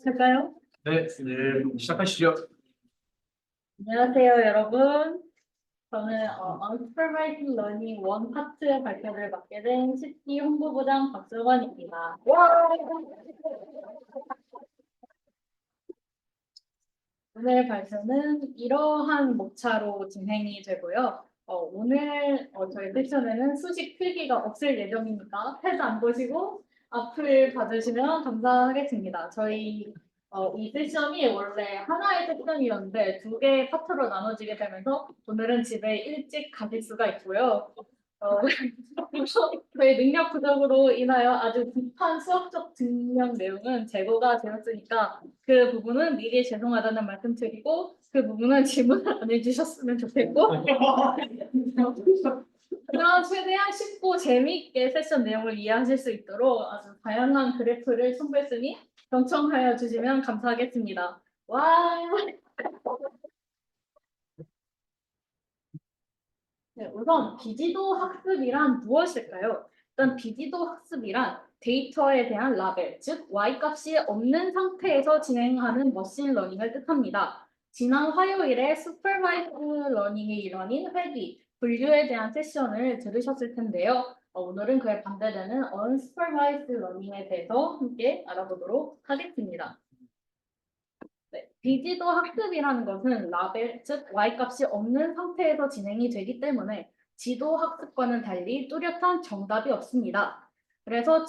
할까요? 네, 시작하시죠. 안녕하세요, 여러분. 저는 Unsupervised Learning 1 파트 발표를 맡게 된 CT 홍보부장 박수건입니다. 오늘 발표는 이러한 목차로 진행이 되고요. 오늘 저희 섹션에는 수식 필기가 없을 예정이니까 패드 안 보시고 앞을 봐주시면 감사하겠습니다. 저희 이 세션이 원래 하나의 세션이었는데 두 개의 파트로 나눠지게 되면서 오늘은 집에 일찍 가실 수가 있고요. 저희 능력 부족으로 인하여 아주 급한 수학적 증명 내용은 제거가 되었으니까 그 부분은 미리 죄송하다는 말씀 드리고 그 부분은 질문을 안 해주셨으면 좋겠고 그럼 최대한 쉽고 재미있게 세션 내용을 이해하실 수 있도록 아주 다양한 그래프를 첨부했으니 경청하여 주시면 감사하겠습니다. 와. 네, 우선 비지도 학습이란 무엇일까요? 일단 비지도 학습이란 데이터에 대한 라벨, 즉 y-값이 없는 상태에서 진행하는 머신러닝을 뜻합니다. 지난 화요일에 슈퍼바이즈 러닝의 일환인 회귀, 분류에 대한 세션을 들으셨을 텐데요. 오늘은 그에 반대되는 unsupervised 러닝에 대해서 함께 알아보도록 하겠습니다. 네, 비지도 학습이라는 것은 라벨, 즉 y-값이 없는 상태에서 진행이 되기 때문에 지도 학습과는 달리 뚜렷한 정답이 없습니다. 그래서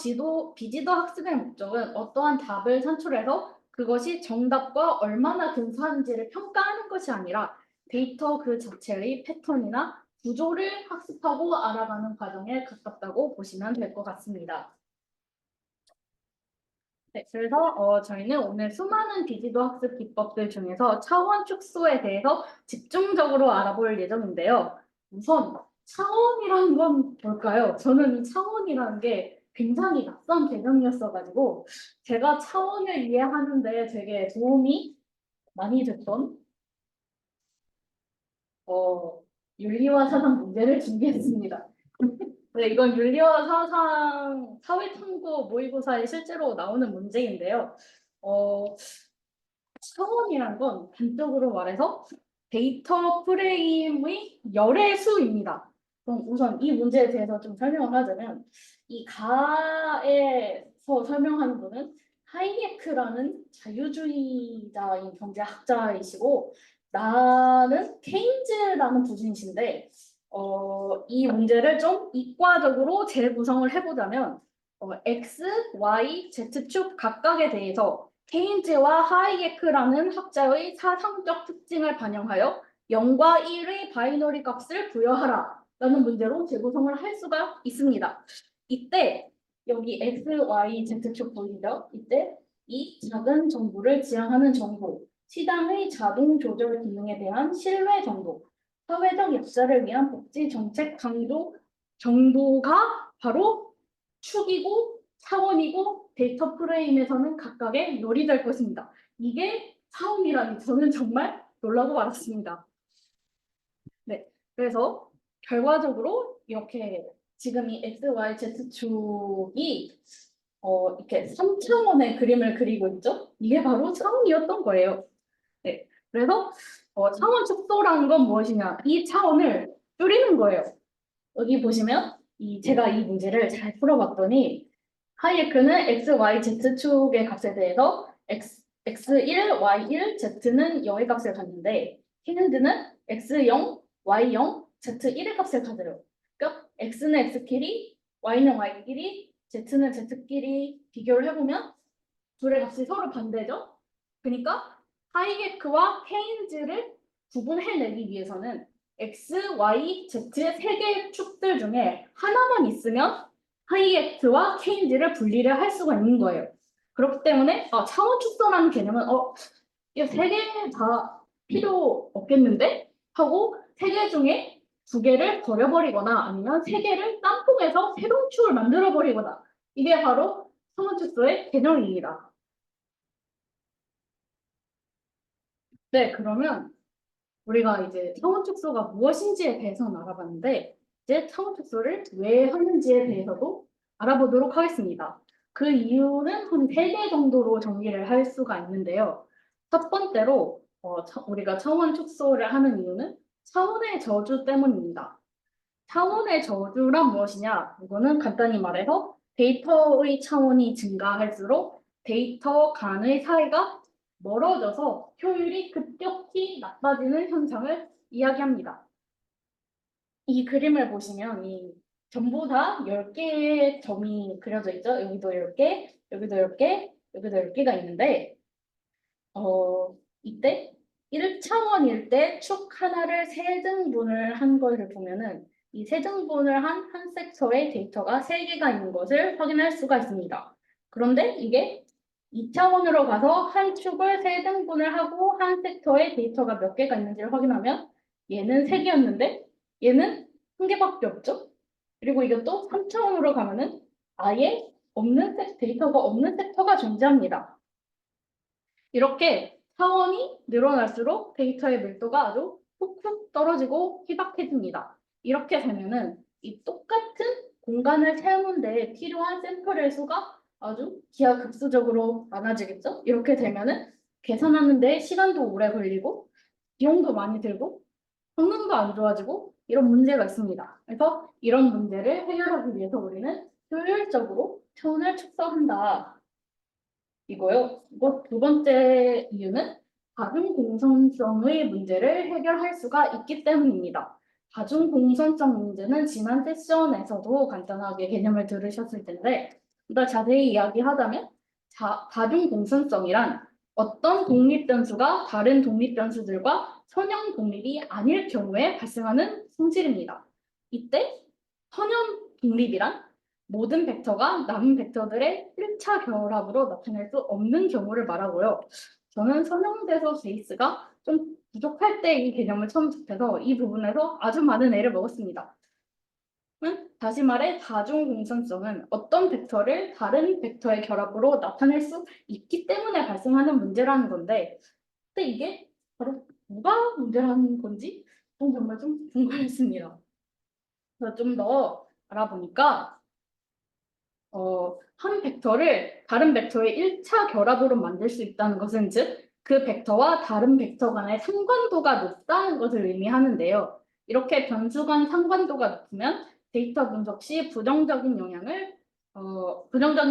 비지도 학습의 목적은 어떠한 답을 산출해서 그것이 정답과 얼마나 근사한지를 평가하는 것이 아니라 데이터 그 자체의 패턴이나 구조를 학습하고 알아가는 과정에 가깝다고 보시면 될 것 같습니다. 네, 그래서 저희는 오늘 수많은 비지도 학습 기법들 중에서 차원 축소에 대해서 집중적으로 알아볼 예정인데요. 우선 차원이라는 건 뭘까요? 저는 차원이라는 게 굉장히 낯선 개념이었어가지고 제가 차원을 이해하는데 되게 도움이 많이 됐던 윤리와 사상 문제를 준비했습니다. 네, 이건 윤리와 사상 사회탐구 모의고사에 실제로 나오는 문제인데요. 차원이란 건 단적으로 말해서 데이터 프레임의 열의 수입니다. 그럼 우선 이 문제에 대해서 좀 설명을 하자면 이 가에서 설명하는 분은 하이에크라는 자유주의자인 경제학자이시고 나는 케인즈라는 부진이신데 이 문제를 좀 이과적으로 재구성을 해보자면 X, Y, Z축 각각에 대해서 케인즈와 하이에크라는 학자의 사상적 특징을 반영하여 0과 1의 바이너리 값을 부여하라 라는 문제로 재구성을 할 수가 있습니다. 이때 여기 X, Y, Z축 보이죠? 이때 이 작은 정보를 지향하는 정보, 시장의 자동 조절 기능에 대한 신뢰 정보, 사회적 역사를 위한 복지 정책 강도 정도가 바로 축이고 차원이고 데이터 프레임에서는 각각의 롤이 될 것입니다. 이게 차원이라니 저는 정말 놀라고 말았습니다. 네, 그래서 결과적으로 이렇게 지금 이 X, Y, Z축이 이렇게 3차원의 그림을 그리고 있죠? 이게 바로 차원이었던 거예요. 네, 그래서 차원 축소라는 건 무엇이냐? 이 차원을 줄이는 거예요. 여기 보시면 제가 이 문제를 잘 풀어봤더니 하이에크는 X, Y, Z축의 값에 대해서 X1, Y1, Z는 0의 값을 갖는데 케인즈는 X0, Y0, Z1의 값을 가져요. 그러니까 X는 X끼리, Y는 Y끼리, Z는 Z끼리 비교를 해보면 둘의 값이 서로 반대죠. 그러니까 하이게크와 케인즈를 구분해내기 위해서는 X, Y, Z 세 개의 축들 중에 하나만 있으면 하이게크와 케인즈를 분리를 할 수가 있는 거예요. 그렇기 때문에 차원 축소라는 개념은 이 세 개 다 필요 없겠는데? 하고 세 개 중에 두 개를 버려버리거나 아니면 세 개를 짬뽕해서 새로운 축을 만들어버리거나 이게 바로 차원 축소의 개념입니다. 네, 그러면 우리가 이제 차원 축소가 무엇인지에 대해서는 알아봤는데 이제 차원 축소를 왜 하는지에 대해서도 알아보도록 하겠습니다. 그 이유는 한 3개 정도로 정리를 할 수가 있는데요. 첫 번째로 우리가 차원 축소를 하는 이유는 차원의 저주 때문입니다. 차원의 저주란 무엇이냐? 이거는 간단히 말해서 데이터의 차원이 증가할수록 데이터 간의 사이가 멀어져서 효율이 급격히 나빠지는 현상을 이야기합니다. 이 그림을 보시면 전부 다 10개의 점이 그려져 있죠. 여기도 10개, 여기도 10개, 여기도 10개가 있는데 이때 1차원일 때 축 하나를 세등분을 한 것을 보면은 이 세등분을 한 한 섹터에 데이터가 3개가 있는 것을 확인할 수가 있습니다. 그런데 이게 2차원으로 가서 한 축을 세등분을 하고 한 섹터에 데이터가 몇 개가 있는지를 확인하면 얘는 3개였는데 얘는 1개밖에 없죠. 그리고 이것도 3차원으로 가면은 아예 데이터가 없는 섹터가 존재합니다. 이렇게 차원이 늘어날수록 데이터의 밀도가 아주 훅훅 떨어지고 희박해집니다. 이렇게 되면은 이 똑같은 공간을 채우는 데 필요한 샘플의 수가 아주 기하급수적으로 많아지겠죠? 이렇게 되면은 계산하는 데 시간도 오래 걸리고 비용도 많이 들고 성능도 안 좋아지고 이런 문제가 있습니다. 그래서 이런 문제를 해결하기 위해서 우리는 효율적으로 차원을 축소한다. 이거요. 이거 두 번째 이유는 다중공선성의 문제를 해결할 수가 있기 때문입니다. 다중공선성 문제는 지난 세션에서도 간단하게 개념을 들으셨을 텐데 더 자세히 이야기하자면 다중공선성이란 어떤 독립변수가 다른 독립변수들과 선형 독립이 아닐 경우에 발생하는 성질입니다. 이때 선형 독립이란 모든 벡터가 남은 벡터들의 1차 결합으로 나타낼 수 없는 경우를 말하고요. 저는 선형대소 베이스가 좀 부족할 때 이 개념을 처음 접해서 이 부분에서 아주 많은 애를 먹었습니다. 다시 말해 다중공선성은 어떤 벡터를 다른 벡터의 결합으로 나타낼 수 있기 때문에 발생하는 문제라는 건데 근데 이게 바로 뭐가 문제라는 건지 정말 좀 궁금했습니다. 그래서 좀 더 알아보니까 한 벡터를 다른 벡터의 1차 결합으로 만들 수 있다는 것은 즉 그 벡터와 다른 bek터 간의 상관도가 높다는 것을 의미하는데요. 이렇게 변수 간 상관도가 높으면 데이터 분석 시 부정적인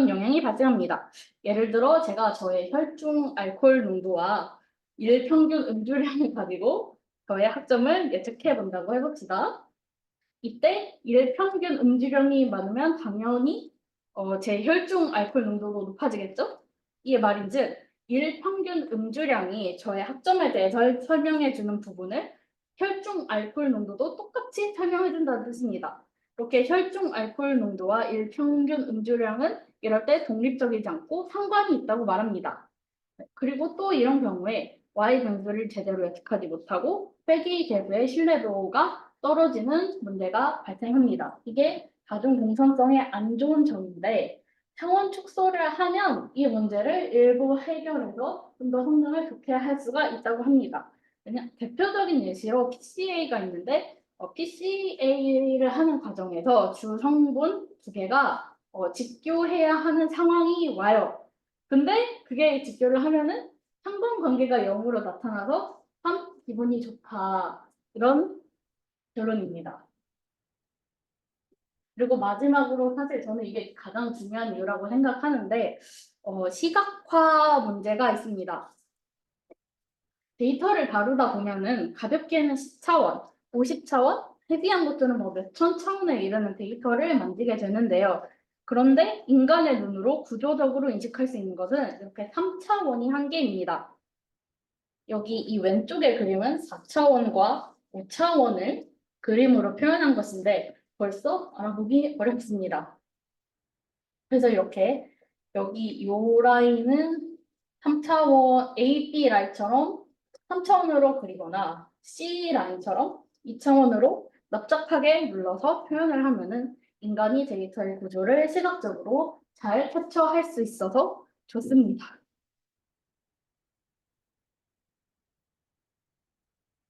영향이 발생합니다. 예를 들어 제가 저의 혈중 알코올 농도와 일평균 음주량을 가지고 저의 학점을 예측해 본다고 해봅시다. 이때 일평균 음주량이 많으면 당연히 제 혈중 알코올 농도도 높아지겠죠? 이게 말인즉 일평균 음주량이 저의 학점에 대해서 설명해주는 부분을 혈중 알코올 농도도 똑같이 설명해준다는 뜻입니다. 이렇게 혈중 알코올 농도와 일평균 음주량은 이럴 때 독립적이지 않고 상관이 있다고 말합니다. 그리고 또 이런 경우에 Y 변수를 제대로 예측하지 못하고 빼기 계수의 신뢰도가 떨어지는 문제가 발생합니다. 이게 다중 공선성의 안 좋은 점인데 차원 축소를 하면 이 문제를 일부 해결해서 좀 더 성능을 좋게 할 수가 있다고 합니다. 그냥 대표적인 예시로 PCA가 있는데 PCA를 하는 과정에서 주 성분 2개가 직교해야 하는 상황이 와요. 근데 그게 직교를 하면은 상관관계가 0으로 나타나서 참 기분이 좋다. 이런 결론입니다. 그리고 마지막으로 사실 저는 이게 가장 중요한 이유라고 생각하는데 시각화 문제가 있습니다. 데이터를 다루다 보면은 가볍게는 10차원, 50차원, 헤비한 것들은 뭐 몇천 차원에 이르는 데이터를 만지게 되는데요. 그런데 인간의 눈으로 구조적으로 인식할 수 있는 것은 이렇게 3차원이 한계입니다. 여기 이 왼쪽의 그림은 4차원과 5차원을 그림으로 표현한 것인데 벌써 알아보기 어렵습니다. 그래서 이렇게 여기 요 라인은 3차원 AB 라인처럼 3차원으로 그리거나 C 라인처럼 2차원으로 납작하게 눌러서 표현을 하면은 인간이 데이터의 구조를 시각적으로 잘 캡처할 수 있어서 좋습니다.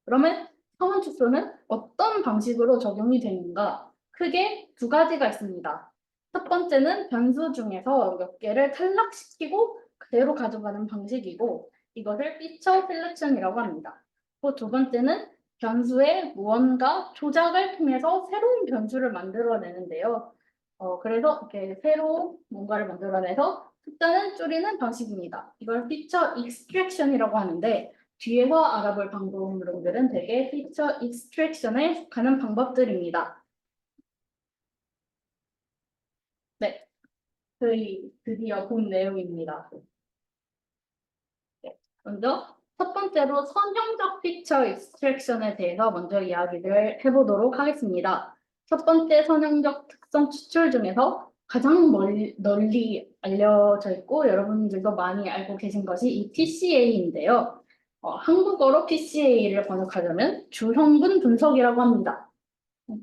그러면 차원 축소는 어떤 방식으로 적용이 되는가? 크게 두 가지가 있습니다. 첫 번째는 변수 중에서 몇 개를 탈락시키고 그대로 가져가는 방식이고 이것을 피처 셀렉션이라고 합니다. 또 두 번째는 변수에 무언가 조작을 통해서 새로운 변수를 만들어내는데요. 그래서 이렇게 새로 뭔가를 만들어내서 숫자는 줄이는 방식입니다. 이걸 피처 익스트랙션이라고 하는데 뒤에서 알아볼 방법론들은 대개 피처 익스트랙션에 속하는 방법들입니다. 네, 저희 드디어 본 내용입니다. 네, 먼저 첫 번째로 선형적 피처 익스트랙션에 대해서 먼저 이야기를 해보도록 하겠습니다. 첫 번째 선형적 특성 추출 중에서 가장 널리 알려져 있고 여러분들도 많이 알고 계신 것이 이 PCA인데요. 한국어로 PCA를 번역하자면 주성분 분석이라고 합니다.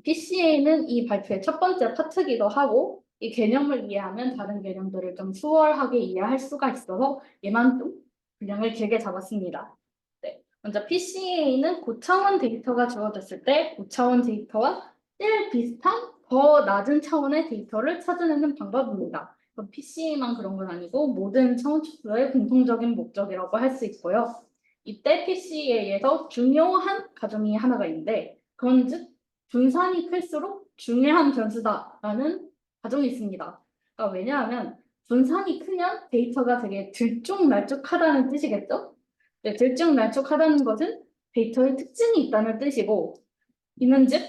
PCA는 이 발표의 첫 번째 파트이기도 하고 이 개념을 이해하면 다른 개념들을 좀 수월하게 이해할 수가 있어서 얘만 좀 분량을 길게 잡았습니다. 네. 먼저 PCA는 고차원 데이터가 주어졌을 때 고차원 데이터와 제일 비슷한 더 낮은 차원의 데이터를 찾아내는 방법입니다. PCA만 그런 건 아니고 모든 차원 축소의 공통적인 목적이라고 할 수 있고요. 이때 PCA에서 중요한 가정이 하나가 있는데 그런즉 분산이 클수록 중요한 변수다라는 가정이 있습니다. 그러니까 왜냐하면 분산이 크면 데이터가 되게 들쭉날쭉하다는 뜻이겠죠? 네, 들쭉날쭉하다는 것은 데이터의 특징이 있다는 뜻이고 이는 즉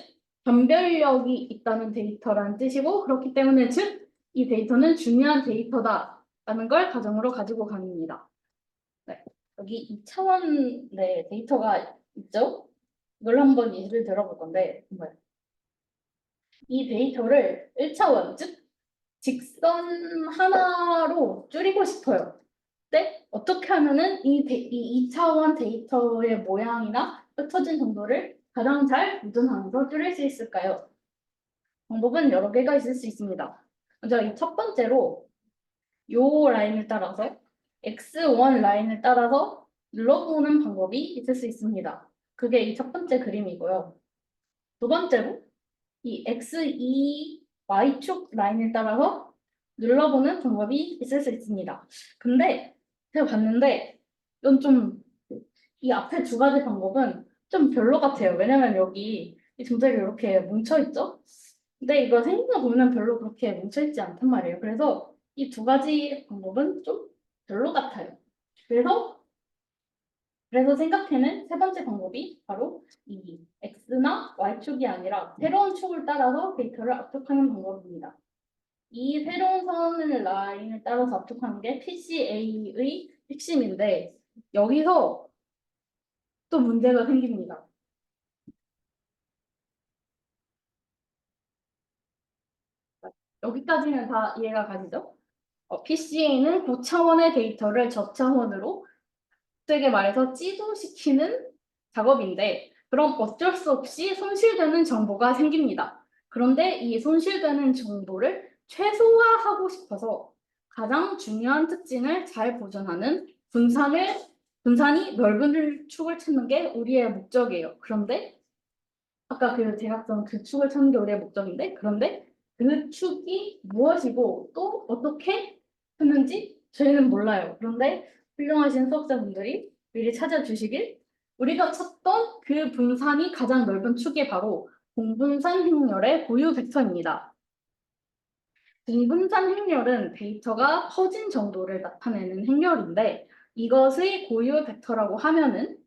변별력이 있다는 데이터라는 뜻이고 그렇기 때문에 즉 이 데이터는 중요한 데이터다라는 걸 가정으로 가지고 갑니다. 네, 여기 2차원 네, 데이터가 있죠? 이걸 한번 예를 들어볼 건데 이 데이터를 1차원, 즉 직선 하나로 줄이고 싶어요. 근데 어떻게 하면은 이 2차원 데이터의 모양이나 흩어진 정도를 가장 잘 보존하면서 줄일 수 있을까요? 방법은 여러 개가 있을 수 있습니다. 먼저 이 첫 번째로 요 라인을 따라서 x1 라인을 따라서 눌러보는 방법이 있을 수 있습니다. 그게 이 첫 번째 그림이고요. 두 번째로 이 X2 Y축 라인을 따라서 눌러보는 방법이 있을 수 있습니다. 근데 제가 봤는데 이건 좀 이 앞에 두 가지 방법은 좀 별로 같아요. 왜냐면 여기 이 동작이 이렇게 뭉쳐있죠? 근데 이거 생각해보면 별로 그렇게 뭉쳐있지 않단 말이에요. 그래서 이 두 가지 방법은 좀 별로 같아요. 그래서 생각해낸 세 번째 방법이 바로 이 X나 Y축이 아니라 새로운 축을 따라서 데이터를 압축하는 방법입니다. 이 새로운 선을 라인을 따라서 압축하는 게 PCA의 핵심인데 여기서 또 문제가 생깁니다. 여기까지는 다 이해가 가시죠? PCA는 고차원의 데이터를 저차원으로 세게 말해서 찌도시키는 작업인데 그럼 어쩔 수 없이 손실되는 정보가 생깁니다. 그런데 이 손실되는 정보를 최소화하고 싶어서 가장 중요한 특징을 잘 보존하는 분산이 넓은 축을 찾는 게 우리의 목적이에요. 그런데 아까 그 대각선 그 축을 찾는 게 우리의 목적인데 그런데 그 축이 무엇이고 또 어떻게 찾는지 저희는 몰라요. 그런데 훌륭하신 수업자분들이 미리 찾아주시길 우리가 찾던 그 분산이 가장 넓은 축이 바로 공분산 행렬의 고유 벡터입니다. 공분산 행렬은 데이터가 커진 정도를 나타내는 행렬인데 이것의 고유 벡터라고 하면은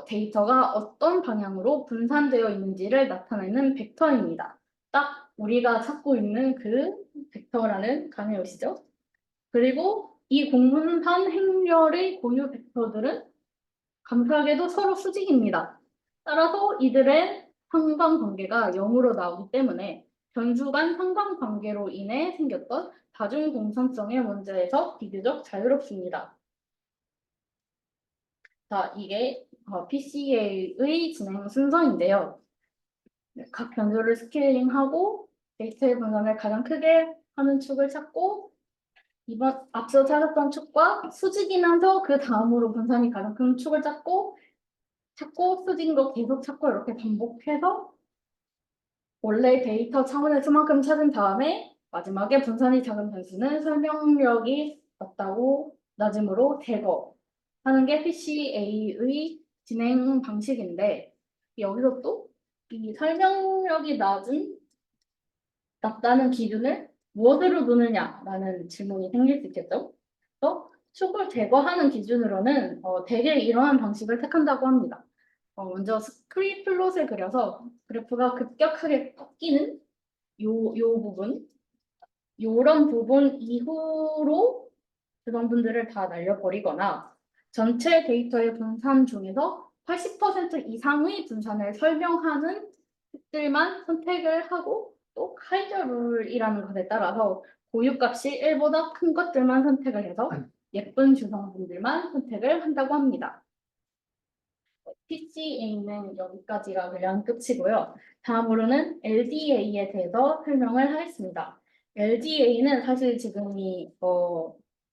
데이터가 어떤 방향으로 분산되어 있는지를 나타내는 벡터입니다. 딱 우리가 찾고 있는 그 벡터라는 감이 오시죠? 그리고 이 공분산 행렬의 고유 벡터들은 감사하게도 서로 수직입니다. 따라서 이들의 상관관계가 0으로 나오기 때문에 변수 간 상관관계로 인해 생겼던 다중공산성의 문제에서 비교적 자유롭습니다. 자, 이게 PCA의 진행 순서인데요. 각 변수를 스케일링하고 데이터의 분산을 가장 크게 하는 축을 찾고 이번 앞서 찾았던 축과 수직이면서 그 다음으로 분산이 가장 큰 축을 찾고 수직인 거 계속 찾고 이렇게 반복해서 원래 데이터 차원에서만큼 찾은 다음에 마지막에 분산이 작은 변수는 설명력이 낮음으로 제거하는 게 PCA의 진행 방식인데 여기서 또 이 설명력이 낮다는 기준을 무엇으로 두느냐라는 질문이 생길 수 있겠죠. 그래서 축을 제거하는 기준으로는 대개 이러한 방식을 택한다고 합니다. 먼저 스크린 플롯을 그려서 그래프가 급격하게 꺾이는 요 부분, 요런 부분 이후로 그런 분들을 다 날려버리거나 전체 데이터의 분산 중에서 80% 이상의 분산을 설명하는 뜻들만 선택을 하고 또 카이저 룰이라는 것에 따라서 고유값이 1보다 큰 것들만 선택을 해서 예쁜 주성분들만 선택을 한다고 합니다. PCA는 여기까지가 그냥 끝이고요. 다음으로는 LDA에 대해서 설명을 하겠습니다. LDA는 사실 지금이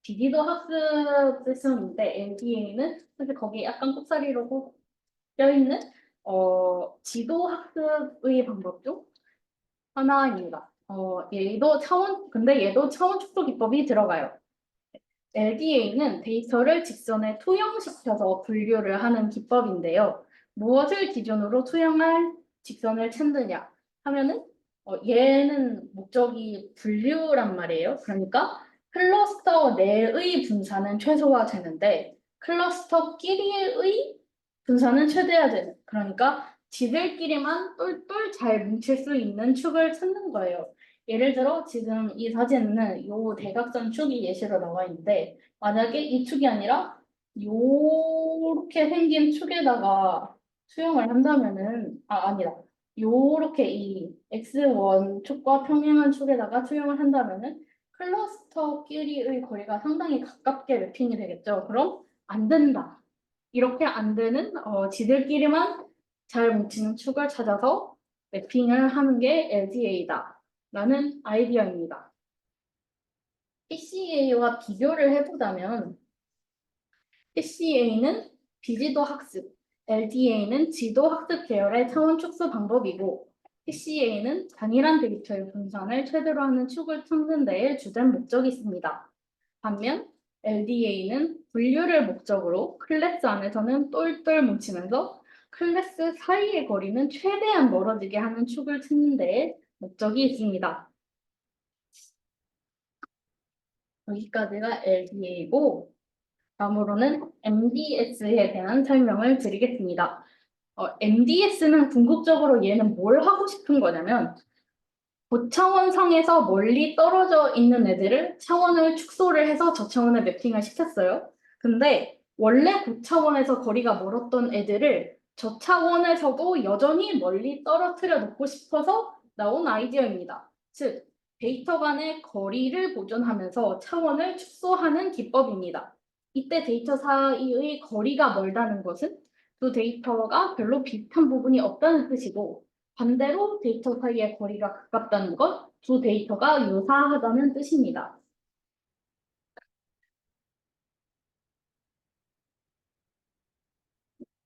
비디도 학습 세션인데 LDA는 사실 거기에 약간 꼽사리로 껴있는 지도 학습의 방법 중 하나입니다. 근데 얘도 차원 축소 기법이 들어가요. LDA는 데이터를 직선에 투영시켜서 분류를 하는 기법인데요. 무엇을 기준으로 투영할 직선을 찾느냐 하면은 얘는 목적이 분류란 말이에요. 그러니까 클러스터 내의 분산은 최소화되는데 클러스터끼리의 분산은 최대화되는. 그러니까 지들끼리만 똘똘 잘 뭉칠 수 있는 축을 찾는 거예요. 예를 들어 지금 이 사진은 이 대각선 축이 예시로 나와 있는데 만약에 이 축이 아니라 요렇게 생긴 축에다가 수용을 한다면은 아니다. 요렇게 이 x1 축과 평행한 축에다가 수용을 한다면은 클러스터끼리의 거리가 상당히 가깝게 매핑이 되겠죠. 그럼 안 된다. 이렇게 안 되는 지들끼리만 잘 뭉치는 축을 찾아서 매핑을 하는 게 LDA다. 라는 아이디어입니다. PCA와 비교를 해보자면 PCA는 비지도 학습, LDA는 지도 학습 계열의 차원 축소 방법이고 PCA는 단일한 데이터의 분산을 최대로 하는 축을 찾는 데에 주된 목적이 있습니다. 반면 LDA는 분류를 목적으로 클래스 안에서는 똘똘 뭉치면서 클래스 사이의 거리는 최대한 멀어지게 하는 축을 찾는 데에 목적이 있습니다. 여기까지가 LDA이고 다음으로는 MDS에 대한 설명을 드리겠습니다. MDS는 궁극적으로 얘는 뭘 하고 싶은 거냐면 고차원상에서 멀리 떨어져 있는 애들을 차원을 축소를 해서 저차원에 매핑을 시켰어요. 근데 원래 고차원에서 거리가 멀었던 애들을 저차원에서도 여전히 멀리 떨어뜨려 놓고 싶어서 나온 아이디어입니다. 즉, 데이터 간의 거리를 보존하면서 차원을 축소하는 기법입니다. 이때 데이터 사이의 거리가 멀다는 것은 두 데이터가 별로 비슷한 부분이 없다는 뜻이고 반대로 데이터 사이의 거리가 가깝다는 것, 두 데이터가 유사하다는 뜻입니다.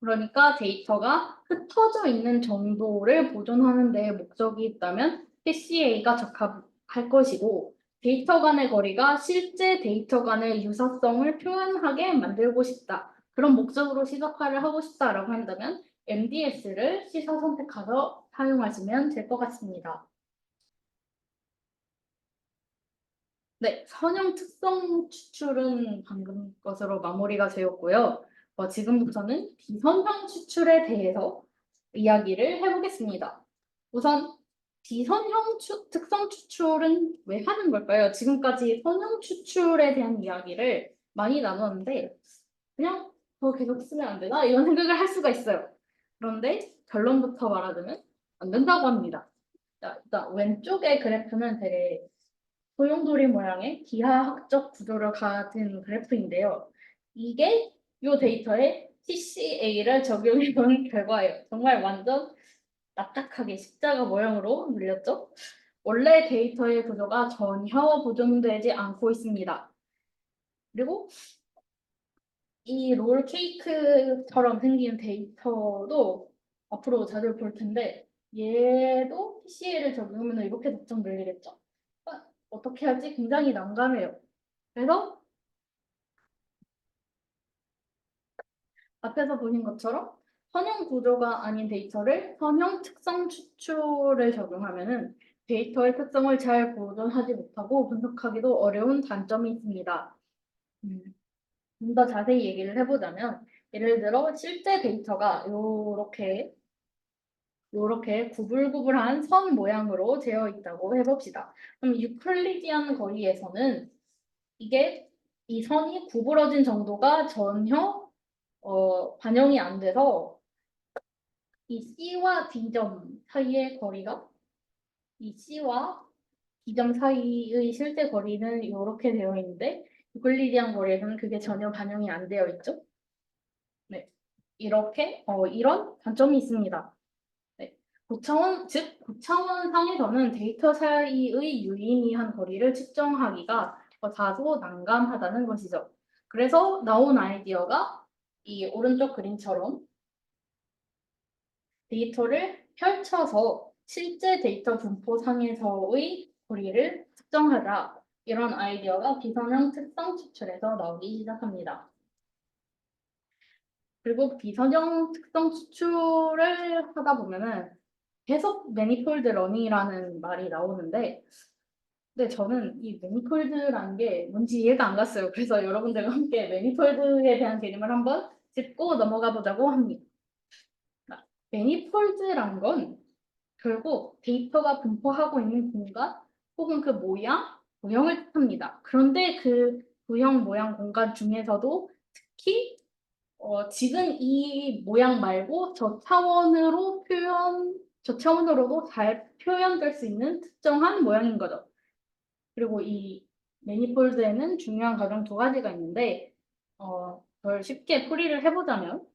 그러니까 데이터가 흩어져 있는 정도를 보존하는 데 목적이 있다면 PCA가 적합할 것이고 데이터 간의 거리가 실제 데이터 간의 유사성을 표현하게 만들고 싶다. 그런 목적으로 시각화를 하고 싶다라고 한다면 MDS를 시사 선택해서 사용하시면 될 것 같습니다. 네, 선형 특성 추출은 방금 것으로 마무리가 되었고요. 지금부터는 비선형 추출에 대해서 이야기를 해보겠습니다. 우선 비선형 특성 추출은 왜 하는 걸까요? 지금까지 선형 추출에 대한 이야기를 많이 나눴는데 그냥 더 계속 쓰면 안 되나? 이런 생각을 할 수가 있어요. 그런데 결론부터 말하자면 안 된다고 합니다. 자, 일단 왼쪽의 그래프는 되게 소용돌이 모양의 기하학적 구조를 가진 그래프인데요. 이게 이 데이터에 TCA를 적용해 본 결과예요. 정말 완전 납작하게 십자가 모양으로 눌렸죠? 원래 데이터의 구조가 전혀 보존되지 않고 있습니다. 그리고 이 롤 케이크처럼 생긴 데이터도 앞으로 자주 볼 텐데 얘도 PCA를 적용하면 이렇게 답정 늘리겠죠? 어떻게 할지 굉장히 난감해요. 그래서 앞에서 보신 것처럼 선형 구조가 아닌 데이터를 선형 특성 추출을 적용하면은 데이터의 특성을 잘 보존하지 못하고 분석하기도 어려운 단점이 있습니다. 좀 더 자세히 얘기를 해보자면 예를 들어 실제 데이터가 요렇게 구불구불한 선 모양으로 되어 있다고 해봅시다. 그럼 유클리디안 거리에서는 이게 이 선이 구부러진 정도가 전혀 반영이 안 돼서 이 C와 D점 사이의 거리가 이 C와 D점 사이의 실제 거리는 이렇게 되어 있는데 유클리디안 거리에서는 그게 전혀 반영이 안 되어 있죠. 네, 이렇게 이런 단점이 있습니다. 네, 즉 고차원상에서는 데이터 사이의 유의미한 거리를 측정하기가 다소 난감하다는 것이죠. 그래서 나온 아이디어가 이 오른쪽 그림처럼 데이터를 펼쳐서 실제 데이터 분포상에서의 거리를 측정하자. 이런 아이디어가 비선형 특성 추출에서 나오기 시작합니다. 그리고 비선형 특성 추출을 하다 보면은 계속 매니폴드 러닝이라는 말이 나오는데 근데 저는 이 매니폴드라는 게 뭔지 이해가 안 갔어요. 그래서 여러분들과 함께 매니폴드에 대한 개념을 한번 짚고 넘어가 보자고 합니다. 매니폴드란 건 결국 데이터가 분포하고 있는 공간 혹은 그 모형을 뜻합니다. 그런데 그 도형, 모양, 공간 중에서도 특히 지금 이 모양 말고 저차원으로도 잘 표현될 수 있는 특정한 모양인 거죠. 그리고 이 매니폴드에는 중요한 과정 두 가지가 있는데, 덜 쉽게 풀이를 해보자면,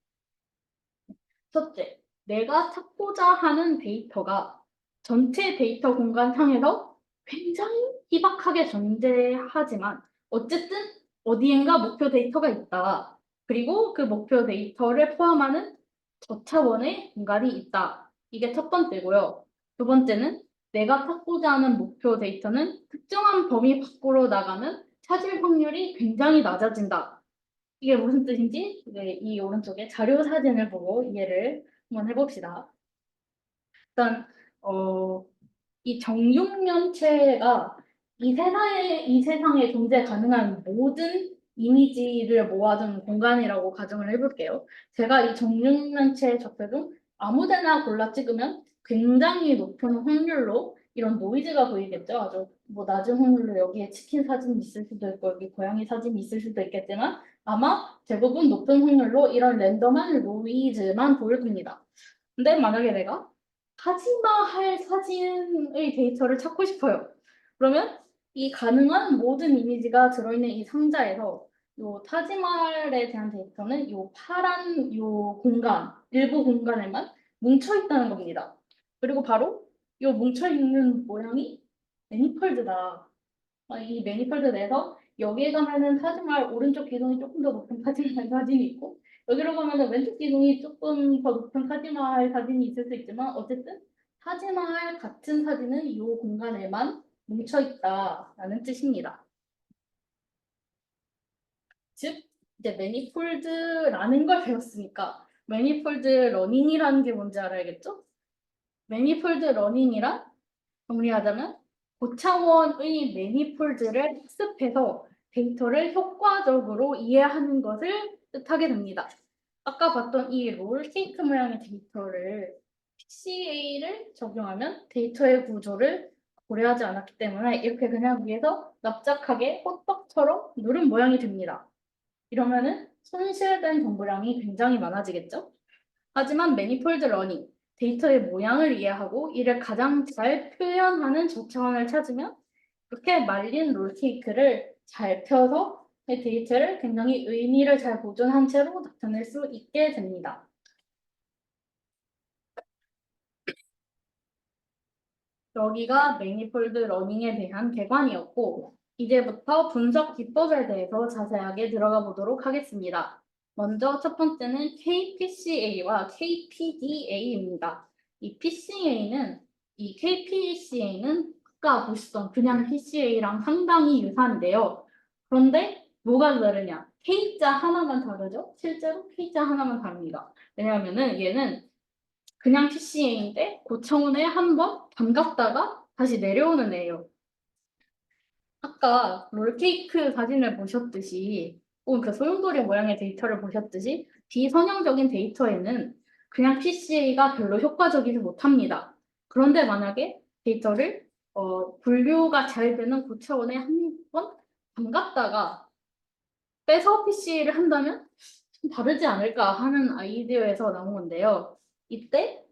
첫째, 내가 찾고자 하는 데이터가 전체 데이터 공간상에서 굉장히 희박하게 존재하지만 어쨌든 어디엔가 목표 데이터가 있다. 그리고 그 목표 데이터를 포함하는 저차원의 공간이 있다. 이게 첫 번째고요. 두 번째는 내가 찾고자 하는 목표 데이터는 특정한 범위 밖으로 나가면 찾을 확률이 굉장히 낮아진다. 이게 무슨 뜻인지 이 오른쪽에 자료 사진을 보고 이해를 한번 해봅시다. 일단 이 정육면체가 이 세상에 존재 가능한 모든 이미지를 모아둔 공간이라고 가정을 해볼게요. 제가 이 정육면체 적표 중 아무데나 골라 찍으면 굉장히 높은 확률로 이런 노이즈가 보이겠죠. 아주 뭐 낮은 확률로 여기에 치킨 사진이 있을 수도 있고 여기 고양이 사진이 있을 수도 있겠지만 아마 대부분 높은 확률로 이런 랜덤한 노이즈만 보일 겁니다. 근데 만약에 내가 타지마할 사진의 데이터를 찾고 싶어요. 그러면 이 가능한 모든 이미지가 들어있는 이 상자에서 요 타지마할에 대한 데이터는 요 파란 요 공간, 일부 공간에만 뭉쳐 있다는 겁니다. 그리고 바로 요 뭉쳐 있는 모양이 매니폴드다. 이 매니폴드 내에서 여기에 가면은 타지마할 오른쪽 기둥이 조금 더 높은 타지마할 사진이 있고 여기로 가면은 왼쪽 기둥이 조금 더 높은 타지마할 사진이 있을 수 있지만 어쨌든 타지마할 같은 사진은 이 공간에만 뭉쳐 있다라는 뜻입니다. 즉 이제 매니폴드라는 걸 배웠으니까 매니폴드 러닝이라는 게 뭔지 알아야겠죠? 매니폴드 러닝이란 정리하자면 고차원의 매니폴드를 학습해서 데이터를 효과적으로 이해하는 것을 뜻하게 됩니다. 아까 봤던 이 롤케이크 모양의 데이터를 PCA를 적용하면 데이터의 구조를 고려하지 않았기 때문에 이렇게 그냥 위에서 납작하게 호떡처럼 누른 모양이 됩니다. 이러면은 손실된 정보량이 굉장히 많아지겠죠? 하지만 매니폴드 러닝, 데이터의 모양을 이해하고 이를 가장 잘 표현하는 저차원을 찾으면 이렇게 말린 롤케이크를 잘 펴서 이 데이터를 굉장히 의미를 잘 보존한 채로 나타낼 수 있게 됩니다. 여기가 매니폴드 러닝에 대한 개관이었고 이제부터 분석 기법에 대해서 자세하게 들어가 보도록 하겠습니다. 먼저 첫 번째는 KPCA와 KPDA입니다. 이 KPCA는 아까 보셨던 그냥 PCA랑 상당히 유사한데요. 그런데 뭐가 다르냐? K자 하나만 다르죠? 실제로 K자 하나만 다릅니다. 왜냐하면은 얘는 그냥 PCA인데 고차원에 한번 담갔다가 다시 내려오는 애예요. 아까 롤케이크 사진을 보셨듯이 혹은 그 소용돌이 모양의 데이터를 보셨듯이 비선형적인 데이터에는 그냥 PCA가 별로 효과적이지 못합니다. 그런데 만약에 데이터를 분류가 잘 되는 고차원에 한번 담갔다가 빼서 PCA를 한다면 좀 다르지 않을까 하는 아이디어에서 나온 건데요. 이때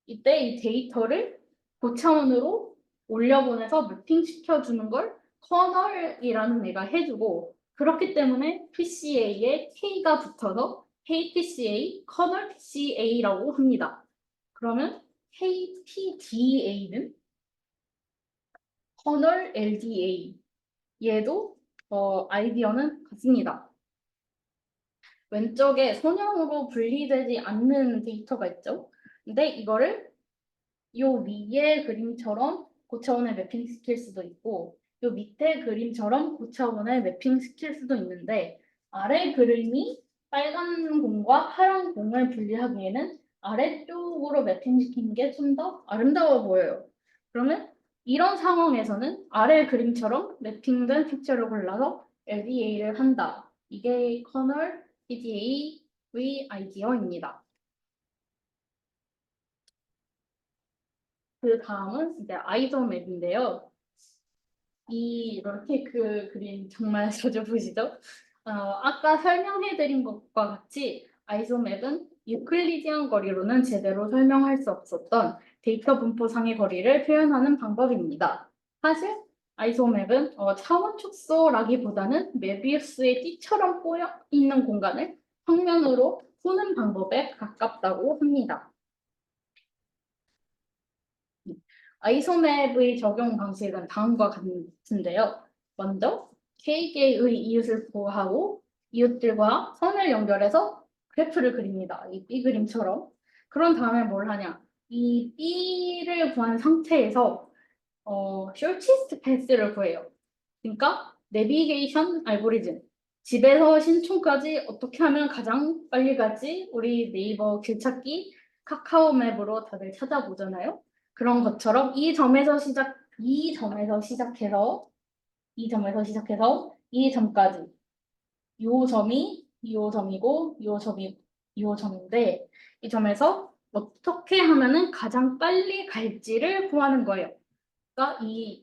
이 데이터를 고차원으로 올려보내서 매핑시켜주는 걸 커널이라는 애가 해주고 그렇기 때문에 PCA에 K가 붙어서 KPCA, 커널 PCA라고 합니다. 그러면 KPDA는 커널 LDA 얘도 아이디어는 같습니다. 왼쪽에 선형으로 분리되지 않는 데이터가 있죠. 근데 이거를 요 위에 그림처럼 고차원에 매핑시킬 수도 있고 요 밑에 그림처럼 고차원에 매핑시킬 수도 있는데 아래 그림이 빨간 공과 파란 공을 분리하기에는 아래쪽으로 매핑시키는 게 좀 더 아름다워 보여요. 그러면 이런 상황에서는 아래 그림처럼 매핑된 픽처를 골라서 LDA를 한다. 이게 커널 PDA의 아이디어입니다. 그 다음은 이제 아이소맵인데요. 이 롤케이크 그림 정말 자주 보시죠? 아까 설명해드린 것과 같이 아이소맵은 유클리디안 거리로는 제대로 설명할 수 없었던 데이터 분포상의 거리를 표현하는 방법입니다. 사실 아이소맵은 차원 축소라기보다는 메비우스의 띠처럼 꼬여 있는 공간을 평면으로 푸는 방법에 가깝다고 합니다. 아이소맵의 적용 방식은 다음과 같은데요. 먼저 K개의 이웃을 보호하고 이웃들과 선을 연결해서 그래프를 그립니다. 이 그림처럼. 그런 다음에 뭘 하냐? 이 B를 구한 상태에서 shortest path를 구해요. 그러니까 내비게이션 알고리즘. 집에서 신촌까지 어떻게 하면 가장 빨리 가지? 우리 네이버 길찾기 카카오맵으로 다들 찾아보잖아요. 그런 것처럼 이 점까지 요 점이 요 점이고 요 점이 요 점인데 이 점에서 어떻게 하면은 가장 빨리 갈지를 구하는 거예요. 그러니까 이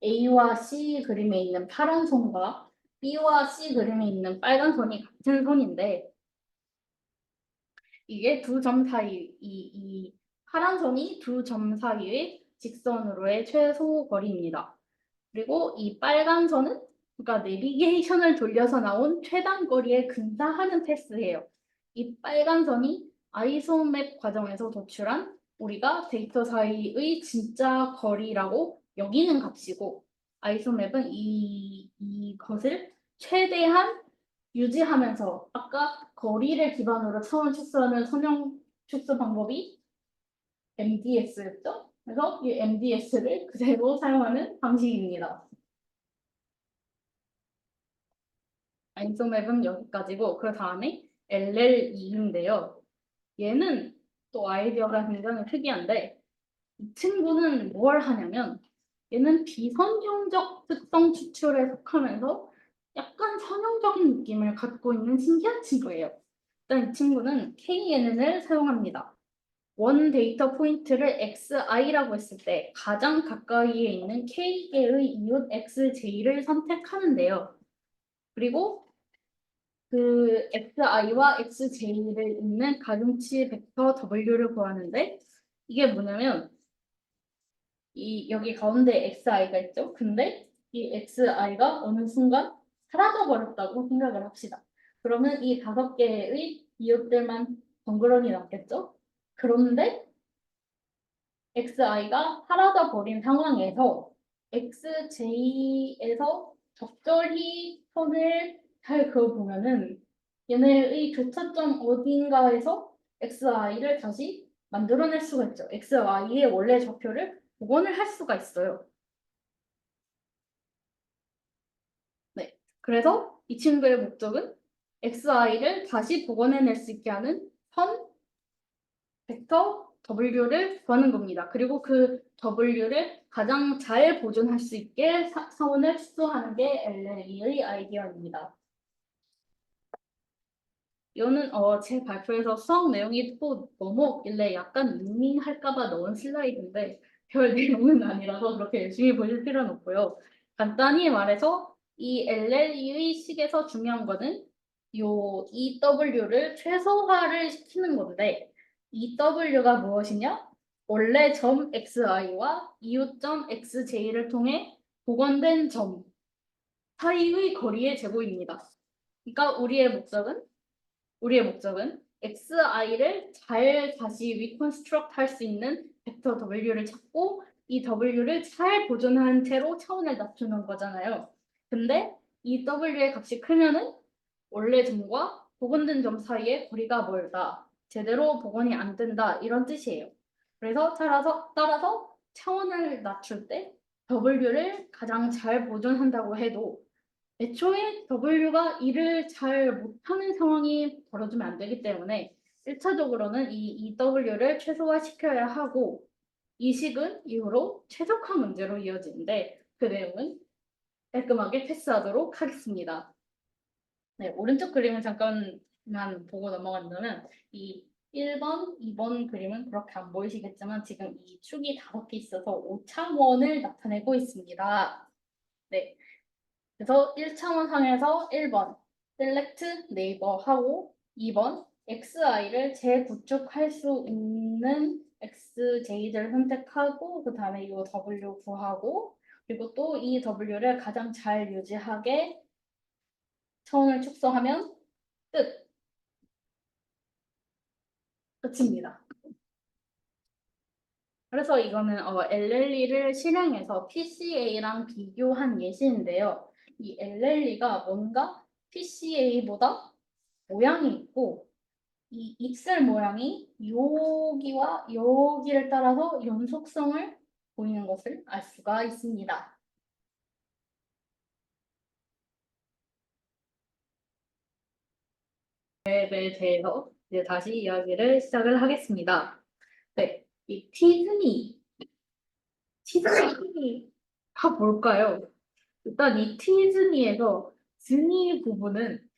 A와 C 그림에 있는 파란 선과 B와 C 그림에 있는 빨간 선이 같은 선인데 이게 두 점 사이 이 파란 선이 두 점 사이의 직선으로의 최소 거리입니다. 그리고 이 빨간 선은 그러니까 내비게이션을 돌려서 나온 최단 거리에 근사하는 패스예요. 이 빨간 선이 아이소맵 과정에서 도출한 우리가 데이터 사이의 진짜 거리라고 여기는 값이고 아이소맵은 이것을 최대한 유지하면서 아까 거리를 기반으로 차원 축소하는 선형 축소 방법이 MDS였죠? 그래서 이 MDS를 그대로 사용하는 방식입니다. 아이소맵은 여기까지고 그 다음에 LL2인데요. 얘는 또 아이디어가 굉장히 특이한데 이 친구는 뭘 하냐면 얘는 비선형적 특성 추출에 속하면서 약간 선형적인 느낌을 갖고 있는 신기한 친구예요. 일단 이 친구는 KNN을 사용합니다. 원 데이터 포인트를 XI라고 했을 때 가장 가까이에 있는 K개의 이웃 XJ를 선택하는데요. 그리고 그 XI와 XJ를 잇는 가중치 벡터 W를 구하는데 이게 뭐냐면 이 여기 가운데 XI가 있죠. 근데 이 XI가 어느 순간 사라져 버렸다고 생각을 합시다. 그러면 이 5개의 이웃들만 덩그러니 남겠죠. 그런데 XI가 사라져 버린 상황에서 XJ에서 적절히 선을 잘 그어보면은 얘네의 교차점 어딘가에서 XI를 다시 만들어낼 수가 있죠. x, y의 원래 좌표를 복원을 할 수가 있어요. 네. 그래서 이 친구의 목적은 x, y를 다시 복원해낼 수 있게 하는 선, 벡터, w를 구하는 겁니다. 그리고 그 w를 가장 잘 보존할 수 있게 사원을 축소하는 게 LLE의 아이디어입니다. 이거는 제 발표에서 수업 내용이 또 넘어오길래 약간 밍밍할까봐 넣은 슬라이드인데 별 내용은 아니라서 그렇게 열심히 보실 필요는 없고요. 간단히 말해서 이 LLE의 식에서 중요한 거는 요 EW를 최소화를 시키는 건데 EW가 무엇이냐? 원래 점 XI와 이웃점 XJ를 통해 복원된 점 사이의 거리의 제곱입니다. 그러니까 우리의 목적은 xi를 잘 다시 reconstruct 할 수 있는 벡터 w를 찾고 이 w를 잘 보존한 채로 차원을 낮추는 거잖아요. 근데 이 w의 값이 크면은 원래 점과 복원된 점 사이의 거리가 멀다. 제대로 복원이 안 된다. 이런 뜻이에요. 그래서 따라서 차원을 낮출 때 w를 가장 잘 보존한다고 해도 애초에 W가 일을 잘 못하는 상황이 벌어지면 안 되기 때문에 1차적으로는 이 EW를 최소화시켜야 하고 이 식은 이후로 최적화 문제로 이어지는데 그 내용은 깔끔하게 패스하도록 하겠습니다. 네, 오른쪽 그림을 잠깐만 보고 넘어간다면 이 1번, 2번 그림은 그렇게 안 보이시겠지만 지금 이 축이 5개 있어서 5차원을 나타내고 있습니다. 네. 그래서 1차원 상에서 1번 select 네이버 하고 2번 xi를 재구축할 수 있는 xj를 선택하고 그 다음에 이 w 구하고 그리고 또 이 w를 가장 잘 유지하게 차원을 축소하면 끝입니다. 그래서 이거는 LLE를 실행해서 PCA랑 비교한 예시인데요. 이 LLE가 뭔가 PCA보다 모양이 있고 이 입술 모양이 여기와 여기를 따라서 연속성을 보이는 것을 알 수가 있습니다. 웹에 대해서 이제 다시 이야기를 시작을 하겠습니다. 네, 이 티즈니가 뭘까요? 일단 이 티즈니에서 드니 부분은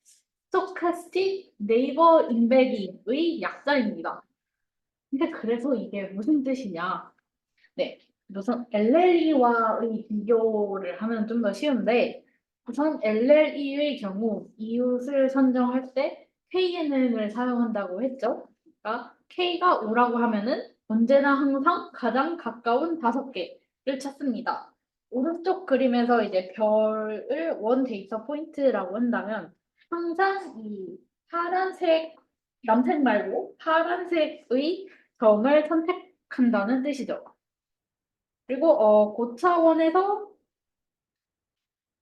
스토카스틱 네이버 인베딩의 약자입니다. 근데 그래서 이게 무슨 뜻이냐? 네, 우선 LLE와의 비교를 하면 좀 더 쉬운데 우선 LLE의 경우 이웃을 선정할 때 KNN을 사용한다고 했죠. 그러니까 K가 5라고 하면은 언제나 항상 가장 가까운 5개를 찾습니다. 오른쪽 그림에서 이제 별을 원 데이터 포인트라고 한다면 항상 이 파란색, 남색 말고 파란색의 점을 선택한다는 뜻이죠. 그리고 고차원에서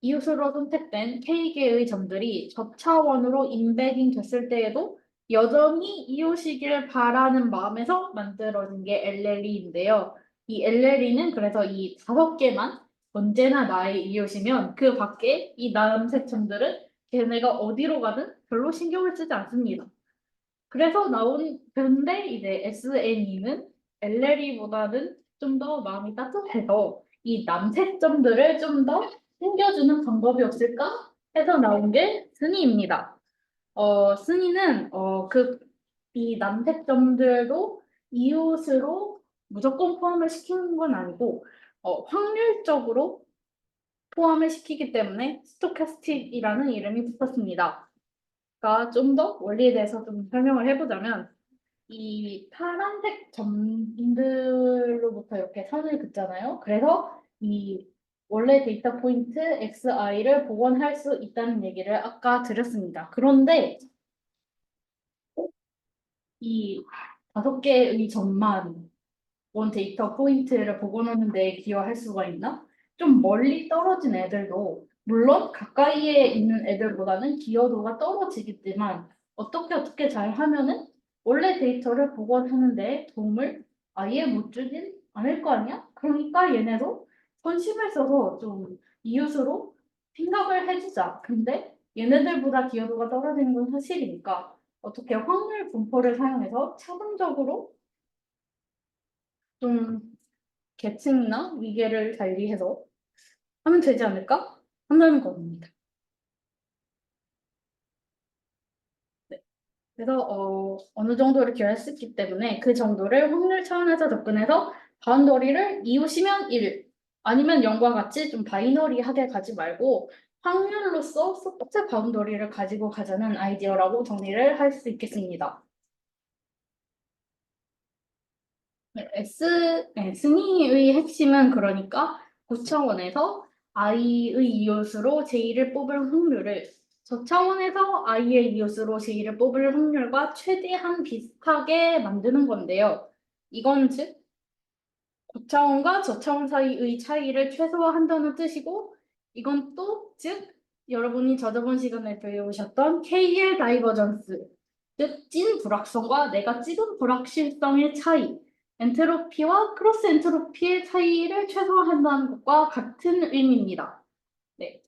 이웃으로 선택된 K개의 점들이 저차원으로 인베딩 됐을 때에도 여전히 이웃이길 바라는 마음에서 만들어진 게 LLE인데요. 이 LLE는 그래서 이 5개만 언제나 나의 이웃이면 그 밖에 이 남색 점들은 걔네가 어디로 가든 별로 신경을 쓰지 않습니다. 그런데 이제 SNE는 LLE보다는 좀 더 마음이 따뜻해서 이 남색점들을 좀 더 챙겨주는 방법이 없을까 해서 나온 게 스니입니다. 스니는 이 남색점들도 이웃으로 무조건 포함을 시키는 건 아니고 확률적으로 포함을 시키기 때문에 스토캐스틱이라는 이름이 붙었습니다. 그러니까 좀 더 원리에 대해서 좀 설명을 해보자면 이 파란색 점들로부터 이렇게 선을 긋잖아요. 그래서 이 원래 데이터 포인트 XI를 복원할 수 있다는 얘기를 아까 드렸습니다. 그런데 이 5개의 점만 원 데이터 포인트를 복원하는 데 기여할 수가 있나? 좀 멀리 떨어진 애들도 물론 가까이에 있는 애들보다는 기여도가 떨어지겠지만 어떻게 잘 하면은 원래 데이터를 복원하는데 도움을 아예 못 주진 않을 거 아니야? 그러니까 얘네도 선심을 써서 좀 이웃으로 생각을 해주자. 근데 얘네들보다 기여도가 떨어지는 건 사실이니까 어떻게 확률 분포를 사용해서 차분적으로 좀 계층이나 위계를 달리해서 하면 되지 않을까? 한다는 겁니다. 네. 그래서 어느 정도를 기여할 수 있기 때문에 그 정도를 확률 차원에서 접근해서 바운더리를 이웃이면 1, 아니면 0과 같이 좀 바이너리하게 가지 말고 확률로서 소프트 바운더리를 가지고 가자는 아이디어라고 정리를 할 수 있겠습니다. 네, 승리의 핵심은 그러니까 고차원에서 i의 이웃으로 j 를 뽑을 확률을 저차원에서 i의 이웃으로 j 를 뽑을 확률과 최대한 비슷하게 만드는 건데요. 이건 즉 고차원과 저차원 사이의 차이를 최소화한다는 뜻이고 이건 또 즉 여러분이 저저번 시간에 배우셨던 KL 다이버전스 즉 찐 불확성과 내가 찍은 불확실성의 차이 엔트로피와 크로스 엔트로피의 차이를 최소화한다는 것과 같은 의미입니다. 네.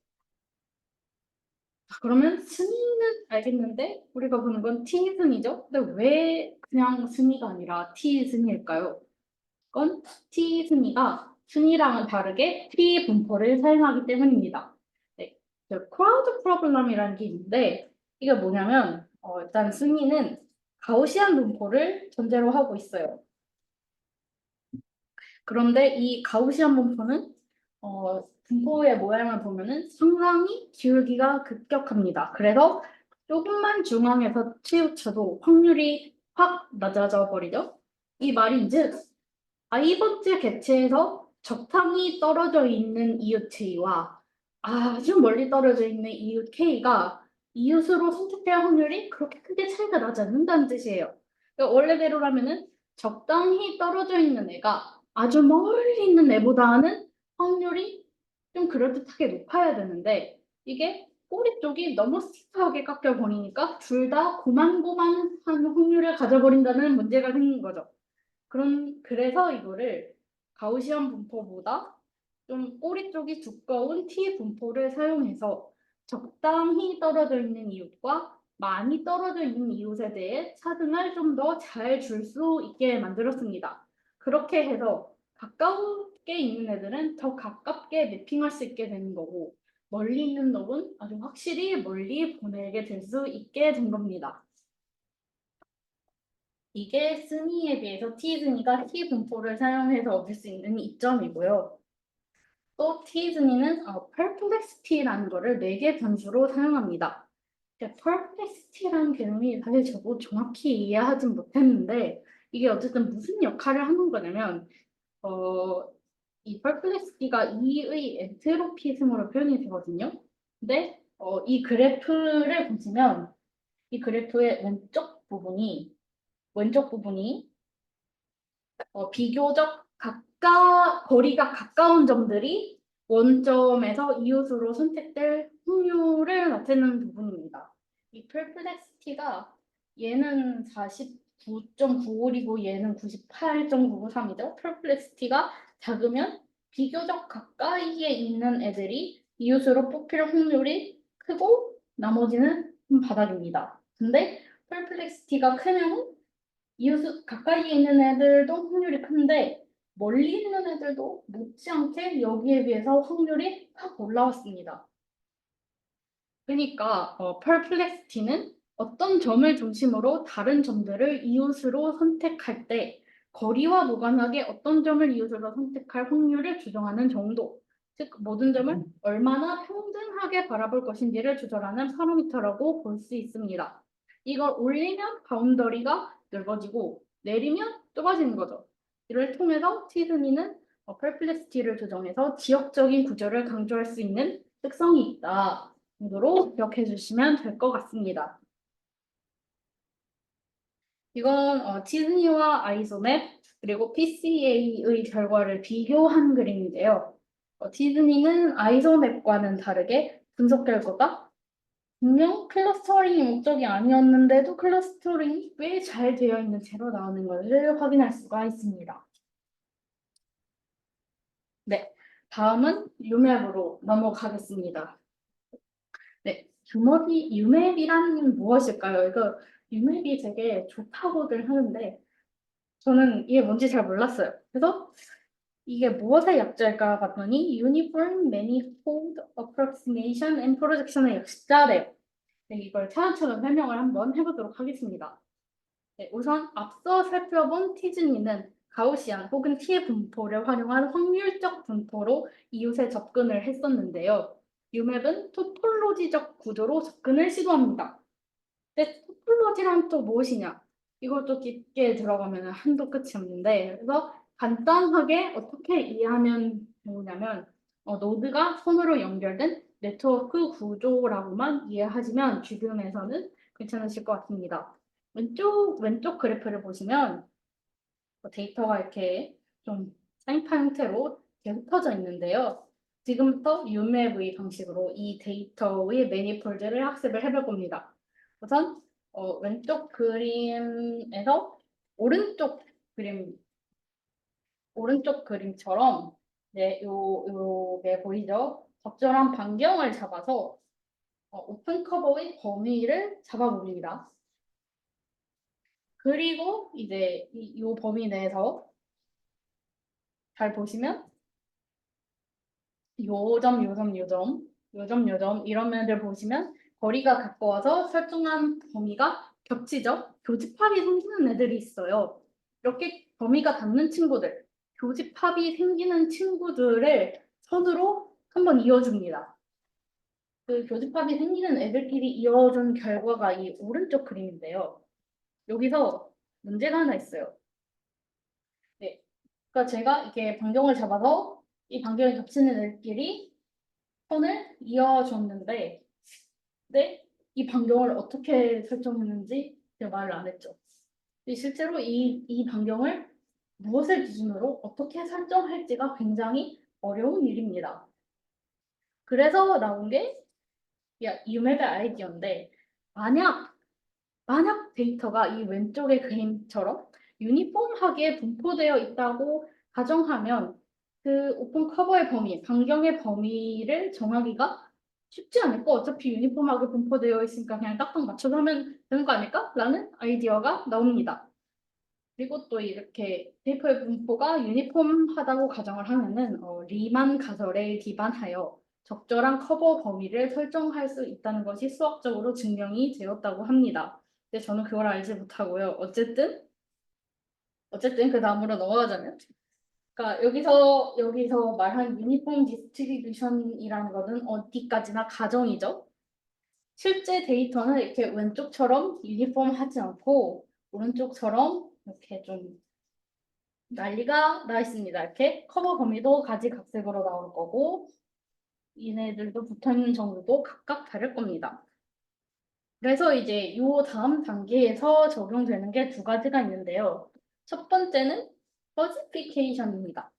그러면 승의는 알겠는데 우리가 보는 건 T승이죠? 근데 왜 그냥 승의가 아니라 T승일까요? 건 T승의가 승의랑은 다르게 T 분포를 사용하기 때문입니다. 네. 크라우드 프로블럼이라는 게 있는데 이게 뭐냐면 일단 승의는 가우시안 분포를 전제로 하고 있어요. 그런데 이 가우시안 분포는 분포의 모양을 보면은 상당히 기울기가 급격합니다. 그래서 조금만 중앙에서 치우쳐도 확률이 확 낮아져 버리죠. 이 말인즉 i번째 객체에서 적당히 떨어져 있는 이웃 J와 아주 멀리 떨어져 있는 이웃 K가 이웃으로 선택될 확률이 그렇게 크게 차이가 나지 않는다는 뜻이에요. 그러니까 원래대로라면은 적당히 떨어져 있는 애가 아주 멀리 있는 애보다는 확률이 좀 그럴듯하게 높아야 되는데 이게 꼬리 쪽이 너무 스티프하게 깎여 버리니까 둘 다 고만고만한 확률을 가져버린다는 문제가 생긴 거죠. 그래서 이거를 가우시안 분포보다 좀 꼬리 쪽이 두꺼운 T 분포를 사용해서 적당히 떨어져 있는 이웃과 많이 떨어져 있는 이웃에 대해 차등을 좀 더 잘 줄 수 있게 만들었습니다. 그렇게 해서 가까우게 있는 애들은 더 가깝게 매핑할 수 있게 되는 거고 멀리 있는 놈은 아주 확실히 멀리 보내게 될 수 있게 된 겁니다. 이게 승의에 비해서 T승의가 T 분포를 사용해서 얻을 수 있는 이점이고요. 또 T승의는 perplexity라는 거를 4개 변수로 사용합니다. perplexity라는 개념이 사실 저도 정확히 이해하진 못했는데 이게 어쨌든 무슨 역할을 하는 거냐면 이 perplexity가 2의 엔트로피승으로 표현이 되거든요. 근데 이 그래프를 보시면 이 그래프의 왼쪽 부분이 비교적 거리가 가까운 점들이 원점에서 이웃으로 선택될 확률을 나타내는 부분입니다. 이 perplexity가 얘는 49.95이고 얘는 98.993이죠. perplexity가 작으면 비교적 가까이에 있는 애들이 이웃으로 뽑힐 확률이 크고 나머지는 바닥입니다. 근데 perplexity가 크면 이웃 가까이 있는 애들도 확률이 큰데 멀리 있는 애들도 못지않게 여기에 비해서 확률이 확 올라왔습니다. 그러니까 perplexity는 어떤 점을 중심으로 다른 점들을 이웃으로 선택할 때 거리와 무관하게 어떤 점을 이웃으로 선택할 확률을 조정하는 정도, 즉 모든 점을 얼마나 평등하게 바라볼 것인지를 조절하는 파라미터라고 볼 수 있습니다. 이걸 올리면 바운더리가 넓어지고 내리면 좁아지는 거죠. 이를 통해서 T승의는 perplexity를 조정해서 지역적인 구조를 강조할 수 있는 특성이 있다 정도로 기억해 주시면 될 것 같습니다. 이건 디즈니와 아이소맵 그리고 PCA의 결과를 비교한 그림인데요. 디즈니는 아이소맵과는 다르게 분석 결과가 분명 클러스터링이 목적이 아니었는데도 클러스터링이 꽤 잘 되어 있는 채로 나오는 것을 확인할 수가 있습니다. 네, 다음은 UMAP으로 넘어가겠습니다. 네, UMAP이란 무엇일까요? 이거 UMAP이 되게 좋다고들 하는데 저는 이게 뭔지 잘 몰랐어요. 그래서 이게 무엇의 약자일까 봤더니 Uniform Manifold Approximation and Projection의 약자래요. 네, 이걸 차근차근 설명을 한번 해보도록 하겠습니다. 네, 우선 앞서 살펴본 티즈니는 가우시안 혹은 T의 분포를 활용한 확률적 분포로 이웃에 접근을 했었는데요. 유맵은 토폴로지적 구조로 접근을 시도합니다. 근데 토폴로지란 또 무엇이냐? 이것도 깊게 들어가면 한도 끝이 없는데 그래서 간단하게 어떻게 이해하면 좋으냐면 노드가 선으로 연결된 네트워크 구조라고만 이해하시면 지금에서는 괜찮으실 것 같습니다. 왼쪽 그래프를 보시면 데이터가 이렇게 좀 쌍파 형태로 이렇게 흩어져 있는데요. 지금부터 UMAV 방식으로 이 데이터의 매니폴드를 학습을 해볼 겁니다. 우선 왼쪽 그림에서 오른쪽 그림 오른쪽 그림처럼 네, 요게 보이죠? 적절한 반경을 잡아서 오픈 커버의 범위를 잡아봅니다. 그리고 이제 이 범위 내에서 잘 보시면 요점 이런 면들 보시면 거리가 가까워서 설정한 범위가 겹치죠. 교집합이 생기는 애들이 있어요. 이렇게 범위가 닿는 친구들, 교집합이 생기는 친구들을 선으로 한번 이어줍니다. 그 교집합이 생기는 애들끼리 이어준 결과가 이 오른쪽 그림인데요. 여기서 문제가 하나 있어요. 네. 그러니까 제가 이렇게 반경을 잡아서 이 반경이 겹치는 애들끼리 선을 이어줬는데, 네, 이 반경을 어떻게 설정했는지 제가 말을 안 했죠. 실제로 이 반경을 무엇을 기준으로 어떻게 설정할지가 굉장히 어려운 일입니다. 그래서 나온 게 유맵의 아이디어인데, 만약 데이터가 이 왼쪽의 그림처럼 유니폼하게 분포되어 있다고 가정하면 그 오픈 커버의 범위, 반경의 범위를 정하기가 쉽지 않을까? 어차피 유니폼하게 분포되어 있으니까 그냥 딱딱 맞춰서 하면 되는 거 아닐까? 라는 아이디어가 나옵니다. 그리고 또 이렇게 데이터의 분포가 유니폼하다고 가정을 하면은 리만 가설에 기반하여 적절한 커버 범위를 설정할 수 있다는 것이 수학적으로 증명이 되었다고 합니다. 근데 저는 그걸 알지 못하고요. 어쨌든 그 다음으로 넘어가자면, 그러니까 여기서 말한 유니폼 디스트리뷰션이라는 것은 어디까지나 가정이죠. 실제 데이터는 이렇게 왼쪽처럼 유니폼하지 않고 오른쪽처럼 이렇게 좀 난리가 나 있습니다. 이렇게 커버 범위도 가지각색으로 나올 거고 얘네들도 붙어있는 정도도 각각 다를 겁니다. 그래서 이제 요 다음 단계에서 적용되는 게 두 가지가 있는데요. 첫 번째는 퍼지피케이션입니다.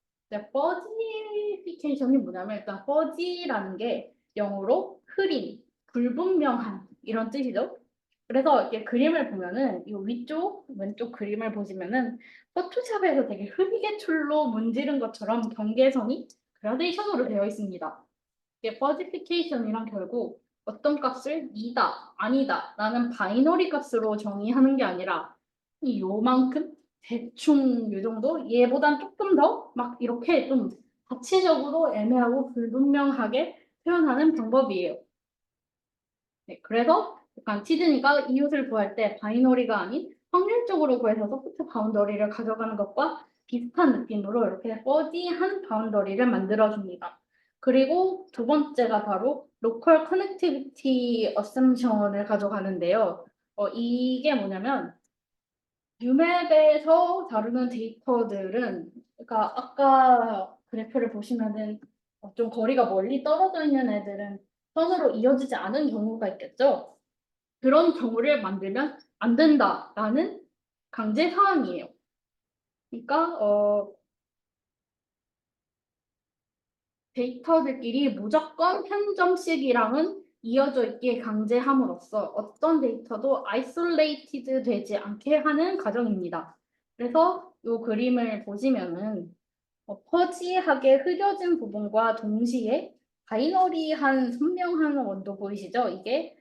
퍼지피케이션이 뭐냐면 일단 퍼지라는 게 영어로 흐림, 불분명한 이런 뜻이죠. 그래서 이렇게 그림을 보면은 이 위쪽, 왼쪽 그림을 보시면은 포토샵에서 되게 흐리게 문지른 것처럼 경계선이 그라데이션으로 되어 있습니다. 이게 퍼지피케이션이란 결국 어떤 값을 이다, 아니다 라는 바이너리 값으로 정의하는 게 아니라 요만큼 대충 요 정도 얘보단 조금 더 막 이렇게 좀 가치적으로 애매하고 불분명하게 표현하는 방법이에요. 네, 그래서 약간 티드니가 이웃을 구할 때 바이너리가 아닌 확률적으로 구해서 소프트 바운더리를 가져가는 것과 비슷한 느낌으로 이렇게 퍼지한 바운더리를 만들어줍니다. 그리고 두 번째가 바로 로컬 커넥티비티 어셈션을 가져가는데요. 이게 뭐냐면 유맵에서 다루는 데이터들은 그러니까 아까 그래프를 보시면은 좀 거리가 멀리 떨어져 있는 애들은 선으로 이어지지 않은 경우가 있겠죠. 그런 경우를 만들면 안 된다라는 강제 사항이에요. 그러니까 데이터들끼리 무조건 한 점씩이랑은 이어져 있게 강제함으로써 어떤 데이터도 아이솔레이티드 되지 않게 하는 과정입니다. 그래서 이 그림을 보시면은 퍼지하게 흐려진 부분과 동시에 바이너리한 선명한 원도 보이시죠? 이게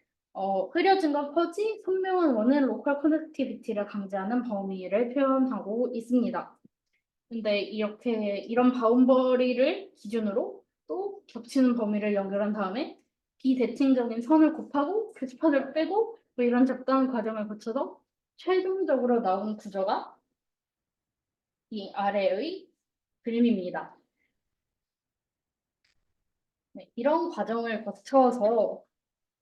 흐려진 건 퍼지, 선명한 원은 로컬 커넥티비티를 강제하는 범위를 표현하고 있습니다. 근데 이렇게 이런 바운더리를 기준으로 또 겹치는 범위를 연결한 다음에 비대칭적인 선을 곱하고 교집합을 빼고 뭐 이런 잡다한 과정을 거쳐서 최종적으로 나온 구조가 이 아래의 그림입니다. 네, 이런 과정을 거쳐서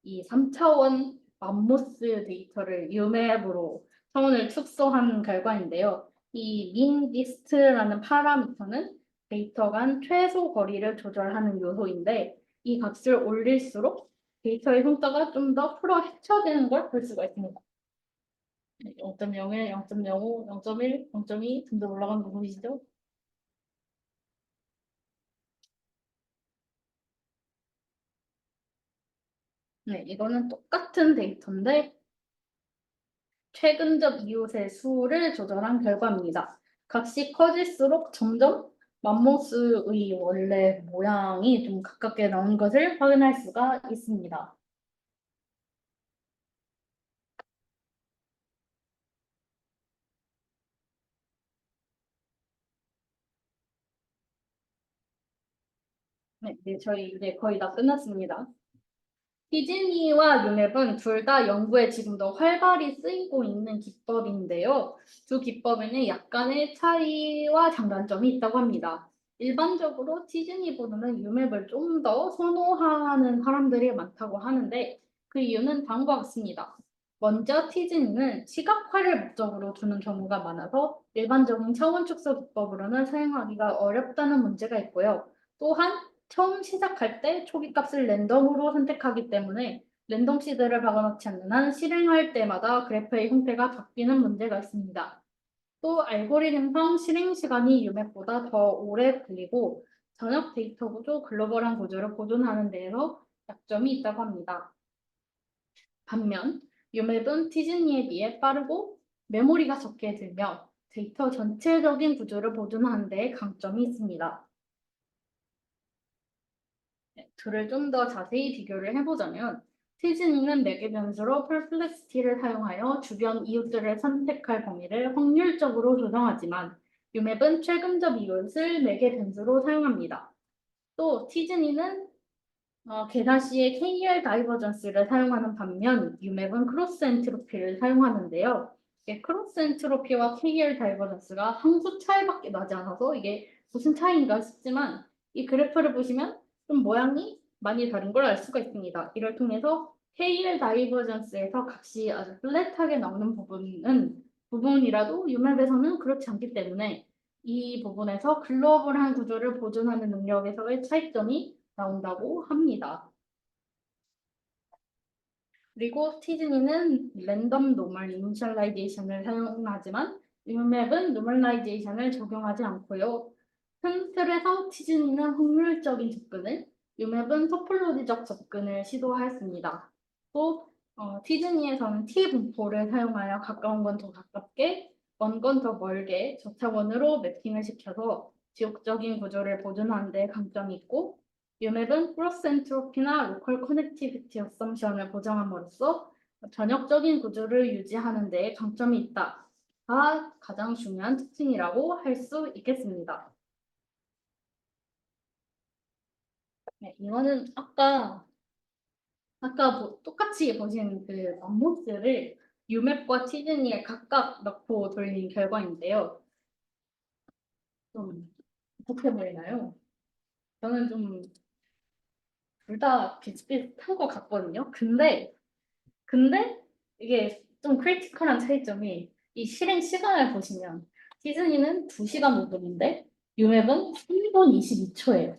이 3차원 맘모스 데이터를 UMap으로 차원을 축소한 결과인데요. 이 mean dist라는 파라미터는 데이터 간 최소 거리를 조절하는 요소인데 이 값을 올릴수록 데이터의 성과가 좀 더 풀어 헤쳐지는 걸 볼 수가 있습니다. 0.01, 0.05, 0.1, 0.2 등등 올라가는 거 보이시죠? 네, 이거는 똑같은 데이터인데 최근적 이웃의 수를 조절한 결과입니다. 값이 커질수록 점점 맘모스의 원래 모양이 좀 가깝게 나온 것을 확인할 수가 있습니다. 네, 저희 이제 거의 다 끝났습니다. 디즈니와 유맵은 둘 다 연구에 지금 더 활발히 쓰이고 있는 기법인데요. 두 기법에는 약간의 차이와 장단점이 있다고 합니다. 일반적으로 디즈니보다는 유맵을 좀 더 선호하는 사람들이 많다고 하는데 그 이유는 다음과 같습니다. 먼저 티즈니는 시각화를 목적으로 두는 경우가 많아서 일반적인 차원 축소 기법으로는 사용하기가 어렵다는 문제가 있고요. 또한 처음 시작할 때 초기 값을 랜덤으로 선택하기 때문에 랜덤 시드를 박아놓지 않는 한 실행할 때마다 그래프의 형태가 바뀌는 문제가 있습니다. 또 알고리즘상 실행 시간이 유맵보다 더 오래 걸리고 전역 데이터 구조, 글로벌한 구조를 보존하는 데에서 약점이 있다고 합니다. 반면 유맵은 티즈니에 비해 빠르고 메모리가 적게 들며 데이터 전체적인 구조를 보존하는 데 강점이 있습니다. 둘을 좀 더 자세히 비교를 해보자면 티즈니는 매개 변수로 perplexity를 사용하여 주변 이웃들을 선택할 범위를 확률적으로 조정하지만 유맵은 최근적 이웃을 매개 변수로 사용합니다. 또 티즈니는 계산 시에 KR 다이버전스를 사용하는 반면 유맵은 크로스 엔트로피를 사용하는데요. 크로스 엔트로피와 KR 다이버전스가 상수 차이밖에 나지 않아서 이게 무슨 차이인가 싶지만 이 그래프를 보시면 좀 모양이 많이 다른 걸 알 수가 있습니다. 이를 통해서 KR 다이버전스에서 값이 아주 플랫하게 나오는 부분이라도 유맵에서는 그렇지 않기 때문에 이 부분에서 글로벌한 구조를 보존하는 능력에서의 차이점이 나온다고 합니다. 그리고 티즈니는 랜덤 노멀 이니셜라이제이션을 사용하지만 유맵은 노멀라이제이션을 적용하지 않고요. 큰 틀에서 티즈니는 확률적인 접근을, 유맵은 토폴로지적 접근을 시도하였습니다. 또 티즈니에서는 T 분포를 사용하여 가까운 건 더 가깝게, 먼 건 더 멀게 저차원으로 매핑을 시켜서 지역적인 구조를 보존하는 데 강점이 있고 유맵은 크로스 엔트로피나 로컬 커넥티비티 어썸션을 보장함으로써 전역적인 구조를 유지하는 데 강점이 있다가 가장 중요한 특징이라고 할 수 있겠습니다. 네, 이거는 아까 똑같이 보신 그 맘모스를 유맵과 티즈니에 각각 넣고 돌린 결과인데요. 좀 어떻게 보이나요? 저는 좀 둘 다 비슷비슷한 것 같거든요. 근데 이게 좀 크리티컬한 차이점이 이 실행 시간을 보시면 디즈니는 2시간 5분인데 유맵은 3분 22초예요.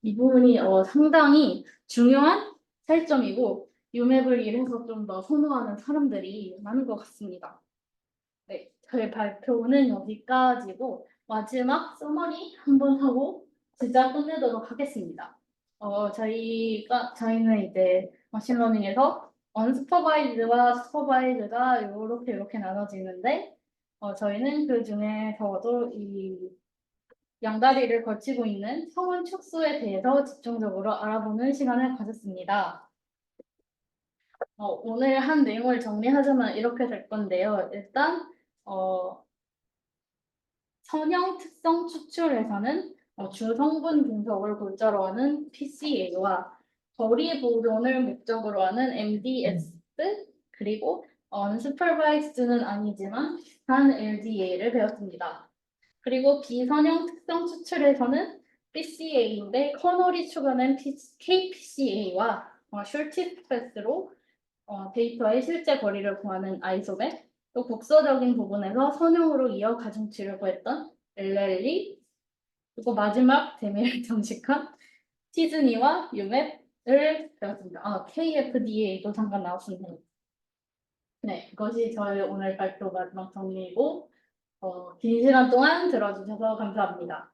이 부분이 상당히 중요한 차이점이고 유맵을 이래서 좀 더 선호하는 사람들이 많은 것 같습니다. 네, 저희 발표는 여기까지고 마지막 서머리 한번 하고 진짜 끝내도록 하겠습니다. 저희는 이제 머신러닝에서 언스퍼바이즈와 스퍼바이즈가 이렇게 나눠지는데 저희는 그 중에서도 이 양다리를 걸치고 있는 성원 축소에 대해서 집중적으로 알아보는 시간을 가졌습니다. 오늘 한 내용을 정리하자면 이렇게 될 건데요. 일단 선형 특성 추출에서는 주성분 분석을 골자로 하는 PCA와 거리 보존을 목적으로 하는 MDS 그리고 언슈퍼바이즈는 아니지만 단 LDA를 배웠습니다. 그리고 비선형 특성 추출에서는 PCA인데 커널이 추가된 KPCA와 숄티스패스로 데이터의 실제 거리를 구하는 아이소맥, 또 국서적인 부분에서 선형으로 이어 가중치를 구했던 LLE, 그리고 마지막 대미를 장식한 티즈니와 유맵을 배웠습니다. KFDA도 잠깐 나왔습니다. 네, 이것이 저의 오늘 발표 마지막 정리이고 긴 시간 동안 들어주셔서 감사합니다.